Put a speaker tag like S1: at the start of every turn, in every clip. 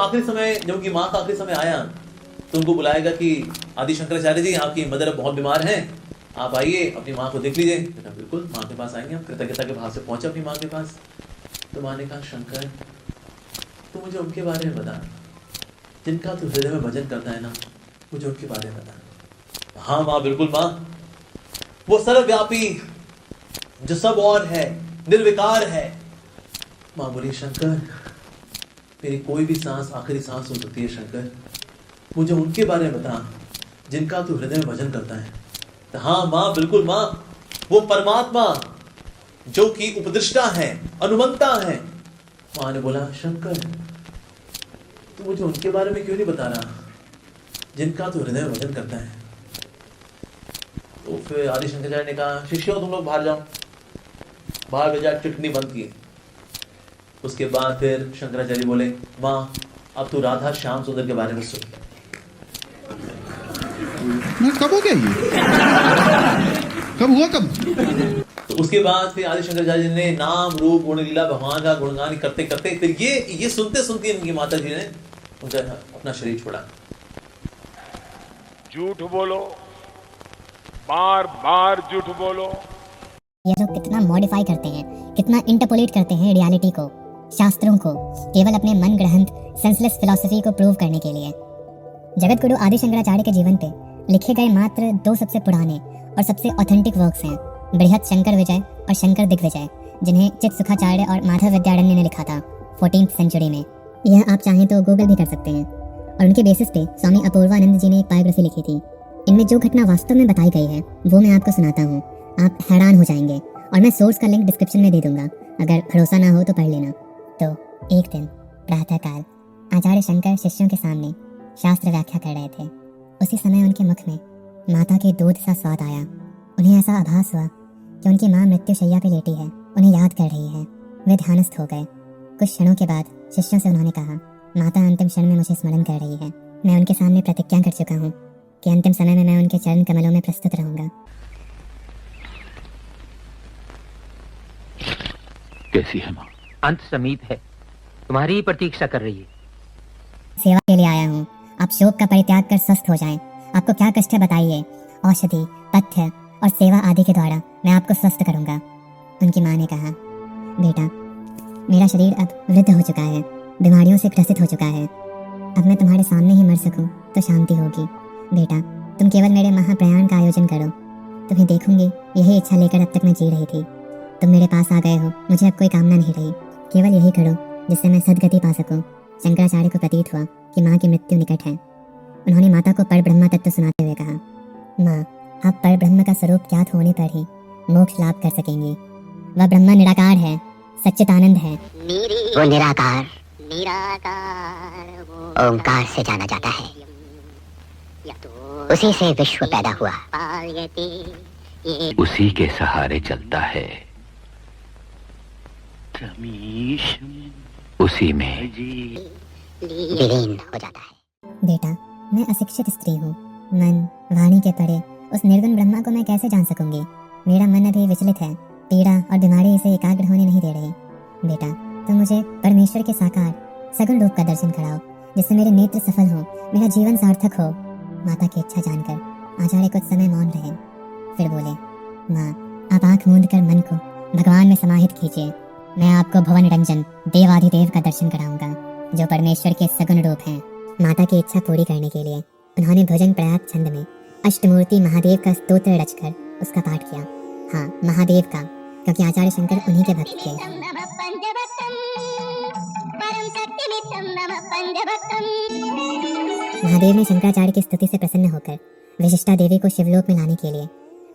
S1: आखिरी समय, जब उनकी माँ का आखिरी समय आया तो उनको बुलाएगा कि आदि शंकराचार्य जी, आपकी मदर बहुत बीमार हैं, आप आइए अपनी माँ को देख लीजिए। बेटा बिल्कुल माँ के पास आएंगे हम। कृतज्ञता के भाव से पहुंचे अपनी माँ के पास। तो माँ ने कहा, शंकर तू मुझे उनके बारे में बता जिनका तू हृदय में भजन करता है ना, मुझे उनके बारे में बता। हाँ माँ, बिल्कुल माँ, वो सर्वव्यापी जो सब और है, निर्विकार है। माँ बोली, शंकर मेरी कोई भी सांस आखिरी सांस हो सकती है शंकर, मुझे उनके बारे में बता जिनका तू हृदय में भजन करता है। तो हाँ माँ, बिल्कुल माँ, वो परमात्मा जो कि उपदृष्टा है, अनुमंता है। माँ ने बोला, शंकर तू मुझे उनके बारे में क्यों नहीं बता रहा जिनका तू हृदय में भजन करता है। तो फिर आदि शंकराचार्य ने कहा, शिष्यों तुम लोग बाहर जाओ। बाहर भेजा, टिप्पणी बंद की। उसके बाद फिर शंकराचार्य बोले, माँ अब तू राधा श्याम सुंदर के बारे में सुन।
S2: कब हो गया ये? कब हुआ कब?
S1: तो उसके बाद फिर आदि शंकराचार्य ने नाम रूप गुण लीला भगवान का गुणगान करते करते फिर ये सुनते सुनते इनकी माता जी ने उनका अपना शरीर छोड़ा।
S3: झूठ बोलो, बार बार झूठ बोलो।
S4: ये लोग कितना मॉडिफाई करते हैं, कितना इंटरपोलेट करते हैं रियलिटी को, शास्त्रों को, केवल अपने मन ग्रहंत सेंसलेस फिलॉसफी को प्रूव करने के लिए। जगत गुरु आदि शंकराचार्य के जीवन पे लिखे गए मात्र 2 सबसे पुराने और सबसे ऑथेंटिक वर्क्स हैं, बृहत शंकर विजय और शंकर दिग्विजय, जिन्हें चित सुखाचार्य और माधव विद्यारण्य ने लिखा था 14th सेंचुरी में। यह आप चाहें तो गूगल भी कर सकते हैं। और उनके बेसिस पे स्वामी अपूर्वानंद जी ने एक बायोग्राफी लिखी थी। इनमें जो घटना वास्तव में बताई गई है वो मैं आपको सुनाता हूँ, आप हैरान हो जाएंगे। और मैं सोर्स का लिंक डिस्क्रिप्शन में दे दूंगा, अगर भरोसा ना हो तो पढ़ लेना। तो एक दिन प्रातःकाल आचार्य शंकर शिष्यों के सामने शास्त्र व्याख्या कर रहे थे। उसी समय उनके मुख में माता के दूध सा स्वाद आया। उन्हें ऐसा आभास हुआ कि उनकी माँ मृत्युशैया पे लेटी है, उन्हें याद कर रही है। वे ध्यानस्थ हो गए। कुछ क्षणों के बाद शिष्यों से उन्होंने कहा, माता अंतिम क्षण में मुझे स्मरण कर रही है। मैं उनके सामने प्रतिज्ञा कर चुका हूँ कि अंतिम समय में मैं उनके चरण कमलों में प्रस्तुत रहूंगा।
S5: कैसी है माँ? अंत समीप है, तुम्हारी ही प्रतीक्षा कर रही है।
S4: सेवा के लिए आया हूँ, आप शोक का परित्याग कर स्वस्थ हो जाएं। आपको क्या कष्ट है बताइए, औषधि, पथ्य और सेवा आदि के द्वारा मैं आपको स्वस्थ करूंगा। उनकी माँ ने कहा, बेटा मेरा शरीर अब वृद्ध हो चुका है, बीमारियों से ग्रसित हो चुका है। अब मैं तुम्हारे सामने ही मर सकूं तो शांति होगी। बेटा तुम केवल मेरे महाप्रयाण का आयोजन करो, तुम्हें देखूंगी यही इच्छा लेकर अब तक मैं जी रही थी। तुम मेरे पास आ गए हो, मुझे अब कोई कामना नहीं रही, केवल यही करो जिससे मैं सदगति पा सकूं। शंकराचार्य को प्रतीत हुआ कि माँ की मृत्यु निकट है। उन्होंने माता को पर ब्रह्म तत्व सुनाते हुए कहा, माँ आप पर ब्रह्म का स्वरूप ज्ञात होने पर ही मोक्ष लाभ कर सकेंगी। वह ब्रह्म निराकार है, सच्चिदानंद है।
S6: वो निराकार ओंकार से जाना जाता है, उसी से विश्व पैदा हुआ,
S5: उसी के सहारे चलता है, उसी में
S6: विलीन हो जाता है।
S4: बेटा मैं अशिक्षित स्त्री हूँ, मन वाणी के परे उस निर्गुण ब्रह्मा को मैं कैसे जान सकूंगी। मेरा मन अभी विचलित है, पीड़ा और बीमारी इसे एकाग्र होने नहीं दे रही। बेटा तुम मुझे परमेश्वर के साकार सगुण रूप का दर्शन कराओ, जिससे मेरे नेत्र सफल हो, मेरा जीवन सार्थक हो। माता की इच्छा जानकर आचार्य कुछ समय मौन रहे, फिर बोले, माँ आप आंख मूंद कर मन को भगवान में समाहित कीजिए। मैं आपको भवन रंजन देवाधिदेव का दर्शन कराऊंगा, जो परमेश्वर के सगुण रूप हैं। माता की इच्छा पूरी करने के लिए उन्होंने भुजंग प्रयाग छंद में अष्टमूर्ति महादेव का स्तोत्र रचकर उसका पाठ किया। हाँ, महादेव का, क्योंकि आचार्य शंकर उन्हीं के भक्त थे। महादेव ने शंकराचार्य की स्तुति से प्रसन्न होकर विशिष्टा देवी को शिवलोक में लाने के लिए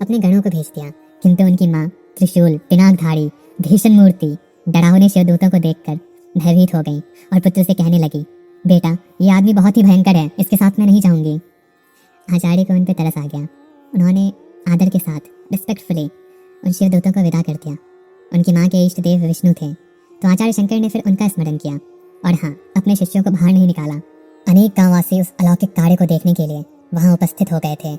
S4: अपने गणों को भेज दिया, किंतु उनकी माँ त्रिशूल पिनाकधारी भीषण मूर्ति डरावने शिवदूतों को देखकर भयभीत हो गई और पुत्र से कहने लगी, बेटा ये आदमी बहुत ही भयंकर है, इसके साथ मैं नहीं जाऊंगी। आचार्य को उन पर तरस आ गया। उन्होंने आदर के साथ रिस्पेक्टफुली उन शिवदूतों को विदा कर दिया। उनकी माँ के इष्ट देव विष्णु थे, तो आचार्य शंकर ने फिर उनका स्मरण किया और हाँ, अपने शिष्यों को बाहर नहीं निकाला। अनेक गांववासी उस अलौकिक कार्य को देखने के लिए वहां उपस्थित हो गए थे।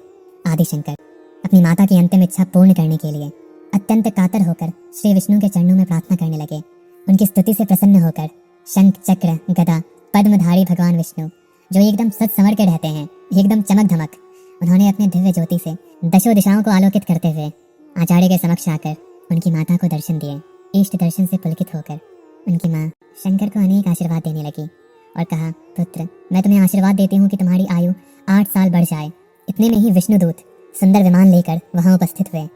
S4: आदि शंकर अपनी माता की अंतिम इच्छा पूर्ण करने के लिए अत्यंत कातर होकर श्री विष्णु के चरणों में प्रार्थना करने लगे। उनकी स्तुति से प्रसन्न होकर शंख चक्र गदा पद्मधारी भगवान विष्णु जो एकदम सच संवर के रहते हैं, एकदम चमक धमक, उन्होंने अपने दिव्य ज्योति से दशों दिशाओं को आलोकित करते हुए आचार्य के समक्ष आकर उनकी माता को दर्शन दिए। इष्ट दर्शन से पुलकित होकर उनकी माँ शंकर को अनेक आशीर्वाद देने लगी और कहा, पुत्र, मैं तुम्हें आशीर्वाद देती हूँ कि तुम्हारी आयु 8 साल बढ़ जाए। इतने में ही विष्णुदूत सुंदर विमान लेकर वहां उपस्थित हुए।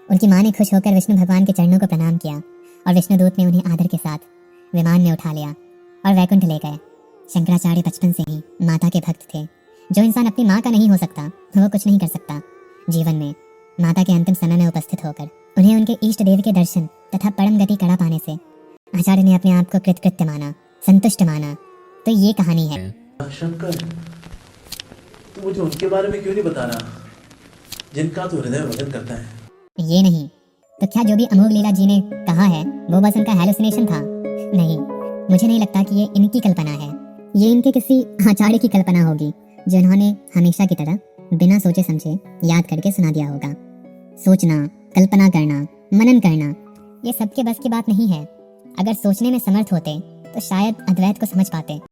S4: उनकी माँ ने खुश होकर विष्णु भगवान के चरणों को प्रणाम किया और विष्णुदूत ने उन्हें आदर के साथ विमान में उठा लिया और वैकुंठ ले गए। शंकराचार्य बचपन से ही माता के भक्त थे। जो इंसान अपनी माँ का नहीं हो सकता वो कुछ नहीं कर सकता। जीवन में माता के अंतिम समय में उपस्थित होकर उन्हें उनके इष्ट देव के दर्शन तथा परम गति कड़ा पाने से आचार्य ने अपने आप को कृतकृत्य माना, संतुष्ट माना। तो ये कहानी है।
S1: शंकर, तू मुझे उनके बारे में क्यों नहीं बता रहा जिनका तू हृदय भजन करता है?
S4: ये नहीं तो क्या जो भी अमोघ लीला जी ने कहा है वो बस उनका हैलुसिनेशन था? नहीं, मुझे नहीं लगता कि ये इनकी कल्पना है। ये इनके किसी आचार्य की कल्पना होगी जो इन्होंने हमेशा की तरह बिना सोचे समझे याद करके सुना दिया होगा। सोचना, कल्पना करना, मनन करना ये सबके बस की बात नहीं है। अगर सोचने में समर्थ होते तो शायद अद्वैत को समझ पाते।